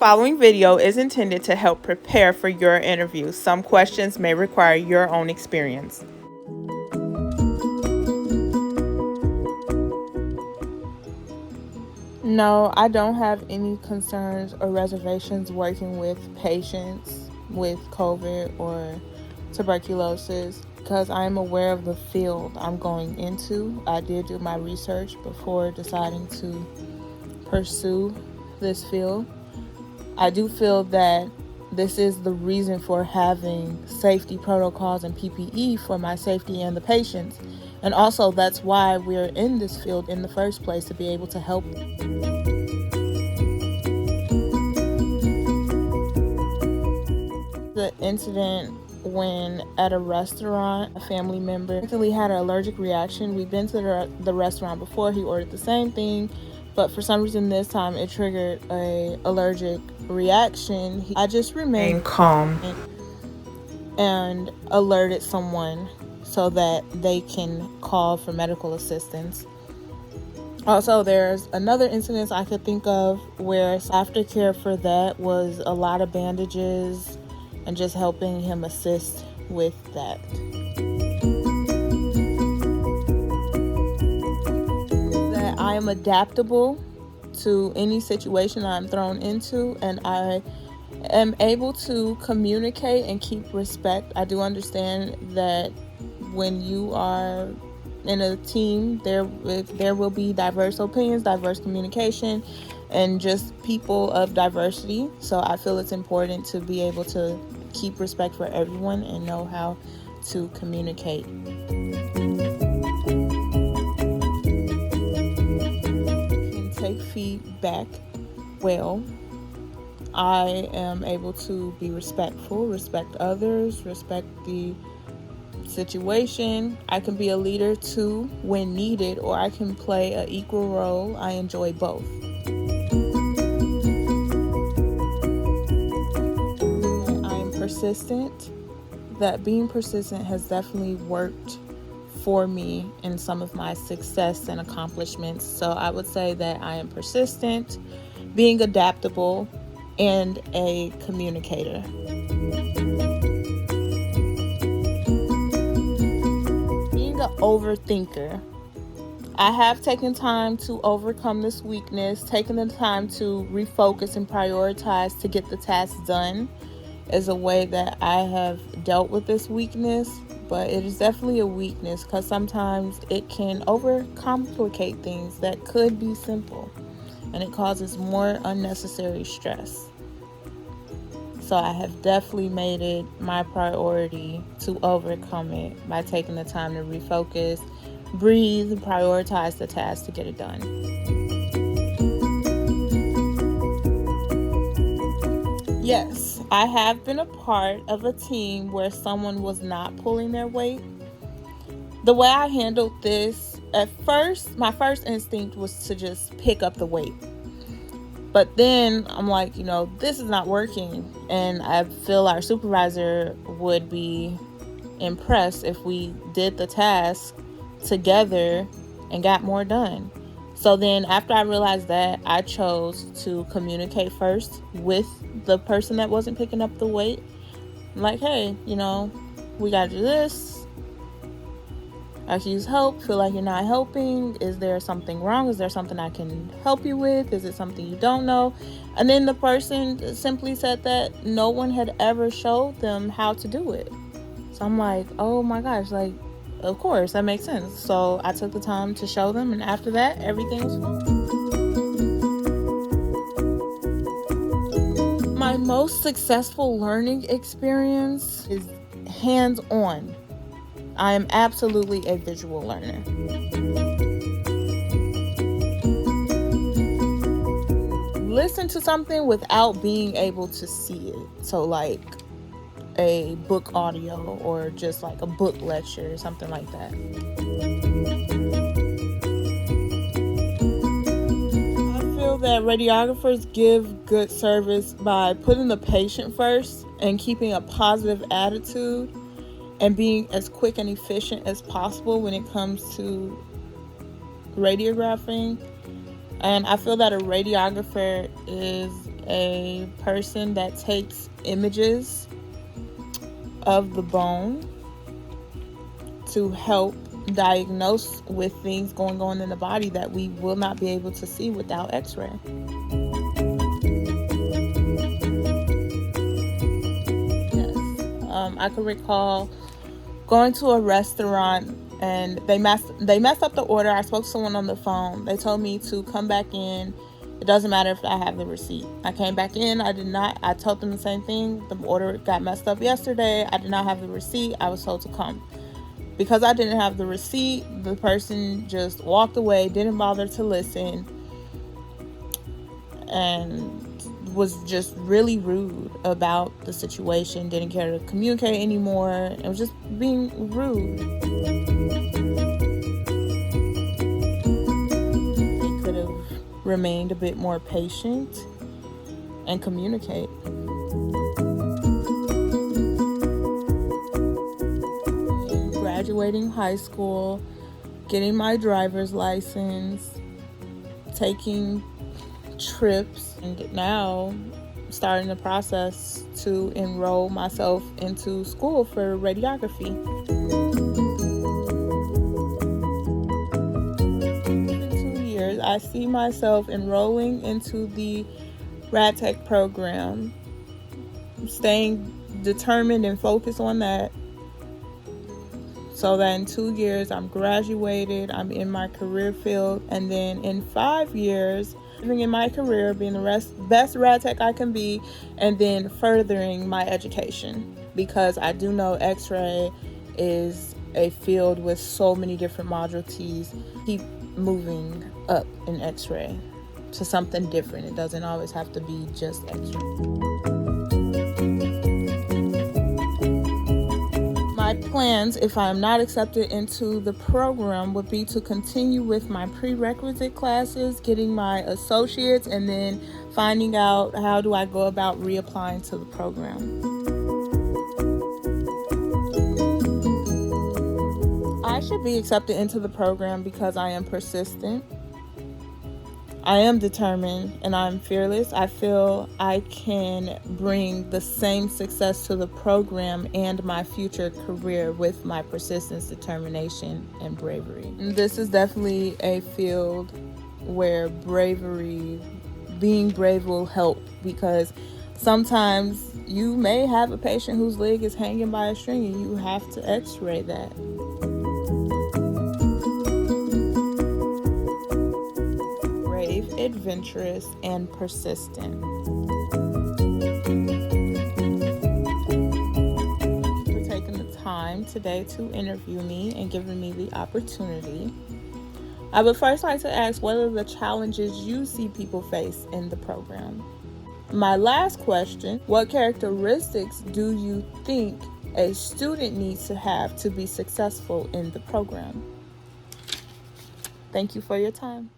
Following video is intended to help prepare for your interview. Some questions may require your own experience. No, I don't have any concerns or reservations working with patients with COVID or tuberculosis because I'm aware of the field I'm going into. I did do my research before deciding to pursue this field. I do feel that this is the reason for having safety protocols and PPE for my safety and the patients. And also that's why we're in this field in the first place, to be able to help. The incident when at a restaurant, a family member actually had an allergic reaction. We've been to the restaurant before. He ordered the same thing, but for some reason this time it triggered a allergic reaction. I just remained calm and alerted someone so that they can call for medical assistance. Also, there's another incident I could think of where aftercare for that was a lot of bandages and just helping him assist with that. That I am adaptable to any situation I'm thrown into, and I am able to communicate and keep respect. I do understand that when you are in a team, there will be diverse opinions, diverse communication, and just people of diversity. So I feel it's important to be able to keep respect for everyone and know how to communicate. Can take feedback well. I am able to be respectful, respect others, respect the situation. I can be a leader too when needed, or I can play an equal role. I enjoy both. I'm persistent. That being persistent has definitely worked for me in some of my success and accomplishments. So I would say that I am persistent, being adaptable, and a communicator. Being an overthinker. I have taken time to overcome this weakness, taking the time to refocus and prioritize to get the task done is a way that I have dealt with this weakness, but it is definitely a weakness because sometimes it can overcomplicate things that could be simple, and it causes more unnecessary stress. So I have definitely made it my priority to overcome it by taking the time to refocus, breathe, and prioritize the task to get it done. Yes, I have been a part of a team where someone was not pulling their weight. The way I handled this, at first, my first instinct was to just pick up the weight. But then I'm like, this is not working. And I feel our supervisor would be impressed if we did the task together and got more done. So then after I realized that, I chose to communicate first with the person that wasn't picking up the weight. I'm like, hey, we got to do this. I can use help. Feel like you're not helping. Is there something wrong? Is there something I can help you with? Is it something you don't know? And then the person simply said that no one had ever showed them how to do it. So I'm like, oh my gosh, of course, that makes sense. So I took the time to show them, and after that, everything was fine. My most successful learning experience is hands-on. I am absolutely a visual learner. Listen to something without being able to see it. So like a book audio or just like a book lecture or something like that. I feel that radiographers give good service by putting the patient first and keeping a positive attitude and being as quick and efficient as possible when it comes to radiographing. And I feel that a radiographer is a person that takes images of the bone to help diagnose with things going on in the body that we will not be able to see without x-ray. Yes. I can recall going to a restaurant and they messed up the order. I spoke to someone on the phone. They told me to come back in. It doesn't matter if I have the receipt. I came back in. I told them the same thing. The order got messed up yesterday. I did not have the receipt. I was told to come. Because I didn't have the receipt, the person just walked away, didn't bother to listen, and was just really rude about the situation, didn't care to communicate anymore. It was just being rude. They could have remained a bit more patient and communicate. Graduating high school, getting my driver's license, taking trips, and now starting the process to enroll myself into school for radiography. In 2 years, I see myself enrolling into the RadTech program, staying determined and focused on that, so that in 2 years I'm graduated, I'm in my career field, and then in 5 years, living in my career, being the best rad tech I can be, and then furthering my education, because I do know x-ray is a field with so many different modalities. Keep moving up in x-ray to something different. It doesn't always have to be just x-ray. My plans, if I am not accepted into the program, would be to continue with my prerequisite classes, getting my associates, and then finding out how do I go about reapplying to the program. I should be accepted into the program because I am persistent, I am determined, and I'm fearless. I feel I can bring the same success to the program and my future career with my persistence, determination, and bravery. And this is definitely a field where being brave will help, because sometimes you may have a patient whose leg is hanging by a string and you have to x-ray that. Adventurous, and persistent. For taking the time today to interview me and giving me the opportunity. I would first like to ask, what are the challenges you see people face in the program? My last question, what characteristics do you think a student needs to have to be successful in the program? Thank you for your time.